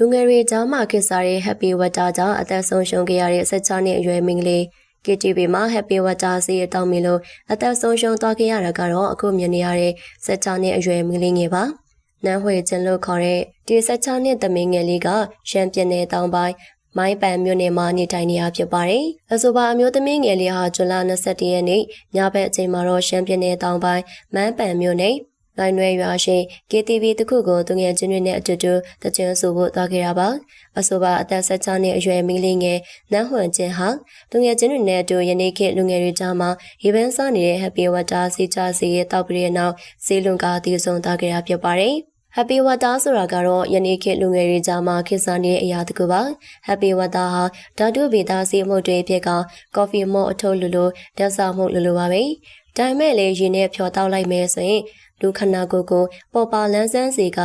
လူငယ်တွေကြားမှာခေတ်စားတဲ့ Happy Water ကြောင့်အသက်ဆုံးရှုံးခဲ့ရတဲ့16နှစ်အရွယ်မိန်းကလေး KTV မှာ Happy Water ဆေးရတောင်းမီလို့အသက်ဆုံးရှုံးသွားခဲ့ရတာကတော့အခုမြင်နေရတဲ့16နှစ်အရွယ်မိန်းကလေးငယ်ပါ။နန်းဝှေကျင်လို့ခေါ်တဲ့ဒီ16နှစ်သမီးငယ်လေးကရှမ်းပြည်နယ်တောင်ပိုင်းမိုင်းပန်မြို့နယ်မှာနေထိုင်နေရဖြစ်ပါတယ်။အဆိုပါအမျိုးသမီးငယ်လေးဟာဇွန်လ21ရက်နေ့ညဘက်အချိန်မှာတော့ရှမ်းပြည်နယ်တောင်ပိုင်းမန်းပန်မြို့နယ်နိုင်ရွယ်ရွာရှိ KTV တခုကိုသူငယ်ချင်းတွေနဲ့အတူတူတကြွဆိုဖို့သွားခဲ့တာပါအဆိုပါအသက်16နှစ်အရွယ်မိန်းကလေးငယ်နန်းဟွန်ကျင်းဟာသူငယ်ချင်းတွေနဲ့အတူယနေ့ခေတ်လူငယ်တွေကြားမှာရေပန်းစားနေတဲ့ Happy Water ဆေးချဆေးရတောက်ပြီးတဲ့နောက်ဆေးလွန်ကားတည်ဆုံသွားခဲ့တာဖြစ်ပါတယ်Happy Water ဆိုတာကတော့ယနေ့ခေတ်လူငယ်တွေကြားမှာခေတ်စားနေတဲ့အရာတစ်ခုပါ Happy Water ဟာဓာတုဗေဒဆေးမှုတွေဖြစ်ကကော်ဖီမော့အထုပ်လိုဓာတ်စားမှုလိုပါပဲဒါပေမဲ့လေရေနဲ့ဖြော်တောက်လိုက်မယ်ဆိုရင်လူခန္ဓာကိုယ်ကိုပေါ်ပါလန်းဆန်းစေက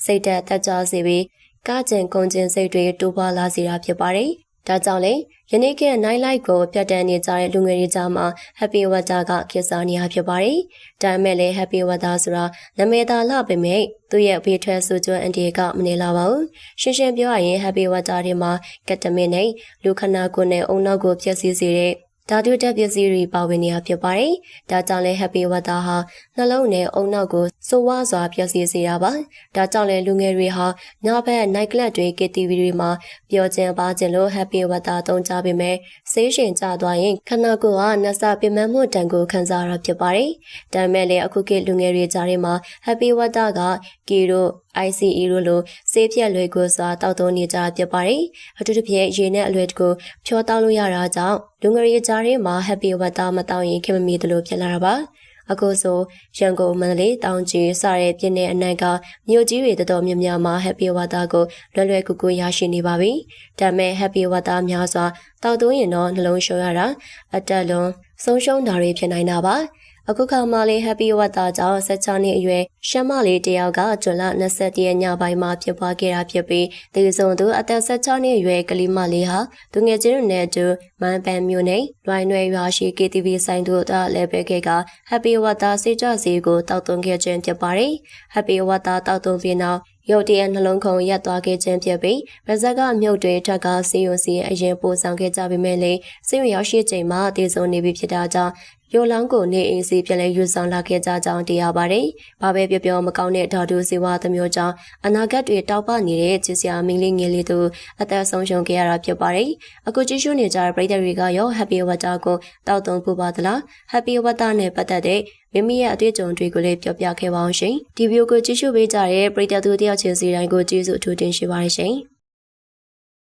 စိတ်ဓာတ်တက်ကြစေပြီးကကြင်ကုန်ကျင်စိတ်တွေတိုးပွားလာစေတာဖြစ်ပါတယ်။ဒါကြောင့်လေယနေ့ခေတ်နိုင်လိုက်ကိုပြတ်တန်းနေကြတဲ့လူငယ်တွေကြားမှာ Happy Water ကခေတ်စားနေရဖြစ်ပါတယ်။ဒါပေမဲ့လေ Happy Water ဆိုတာနာမည်သာလှပေမဲ့သူ့ရဲ့ဘေးထွက်ဆိုးကျိုးအန်တီကမနေလာပါဘူး။ရှင်းရှင်းပြောရရင် Happy Water တွေမှာကက်တမင်နဲ့လူခန္ဓာကိုယ်နဲ့အုံနောက်ကိုဖျက်ဆီးစေတဲ့ဓာတုဓာတ်ပစ္စည်းတွေပါဝင်နေတာဖြစ်ပါတယ်။ဒါကြောင့်လဲ Happy Water ဟာနှလုံးနဲ့အုံနောက်ကိုစိုးဝါစွာပျက်စီးစေတာပါ။ဒါကြောင့်လဲလူငယ်တွေဟာညဘက် night club တွေ KTV တွေမှာပျော်ကျင်ပါခြင်းလို့ Happy Water သုံးကြပေမဲ့ဆေးရှင်ကျသွားရင်ခန္ဓာကိုယ်ဟာနှစပင်ပန်းမှုတန်ကိုခံစားရဖြစ်ပါတယ်။ဒါပေမဲ့လည်းအခုခေတ်လူငယ်တွေကြားထဲမှာ Happy Water ကကီတို့ICE တို့လိုဆေးဖြတ်လွယ်ကိုစွာတောက်သုံးနေကြဖြစ်ပါတယ်။အထူးသဖြင့်ရေနဲ့အလွယ်တကူဖြောတောက်လို့ရတာကြောင့်လူငယ်တွေကြားထဲမှာ Happy Water မတောက်ရင်ခင်မမီသလိုဖြစ်လာတာပါ။အခုဆိုရန်ကုန်မန္တလေးတောင်ကြီးစတဲ့ပြည်နယ်အနှံ့ကမြို့ကြီးတွေတော်တော်များများမှာ Happy Water ကိုလွယ်လွယ်ကူကူရရှိနေပါပြီ။ဒါပေမဲ့ Happy Water များစွာတောက်သုံးရင်တော့နှလုံးရှုံးရတာအတက်လွန်ဆုံးရှုံးတာတွေဖြစ်နိုင်တာပါ။အခုခါမှလေး Happy Water ကြောင့်16နှစ်အရွယ်ရှမ်းမလေးတယောက်ကဇွန်လ21ရက်ညပိုင်းမှာဖြစ်ပွားခဲ့တာဖြစ်ပြီးဒီစုံသူအသက်16နှစ်အရွယ်ကလေးမလေးဟာသူငယ်ချင်းတွေနဲ့အတူမန်းပန်မြို့နယ်လွိုင်းရွယ်ရွာရှိ KTV ဆိုင်တို့ကလည်းပဲခဲ့က Happy Water ဆေးကြဆေးကိုတောက်သုံးခဲ့ခြင်းဖြစ်ပါတယ်။ Happy Water တောက်သုံးပြီးနောက်ရုတ်တရက်နှလုံးခုန်ရပ်သွားခဲ့ခြင်းဖြစ်ပြီးဗဇက်ကမြုပ်တွေထက်ကဆေးရုံစီအရင်ပို့ဆောင်ခဲ့ကြပေမဲ့လည်းဆေးရုံရောက်ရှိချိန်မှာတည်ဆုံနေပြီဖြစ်တာကြောင့်ရိုလောင်းကိုနေအိမ်စီပြန်လဲယူဆောင်လာခဲ့ကြကြောင်းတရားပါတယ်။ဘာပဲပြောပြောမကောင်းတဲ့ဓာတုဆေးဝါးသမျိုးကြောင့်အနာဂတ်တွေတောက်ပနေတဲ့ချစ်စရာမင်းလေးငယ်လေးတို့အသက်ဆုံးရှုံးခဲ့ရတာဖြစ်ပါတယ်။အခုကြည့်ရှုနေကြတဲ့ပရိသတ်တွေကရော Happy Water ကိုတောက်သုံးဖို့ပါသလား။ Happy Water နဲ့ပတ်သက်တဲ့မိမိရဲ့အတွေ့အကြုံတွေကိုလည်းပြောပြခဲ့ပါအောင်ရှင်။ဒီဗီဒီယိုကိုကြည့်ရှုပေးကြတဲ့ပရိသတ်တို့တယောက်ချင်းစီတိုင်းကိုကျေးဇူးအထူးတင်ရှိပါတယ်ရှင်။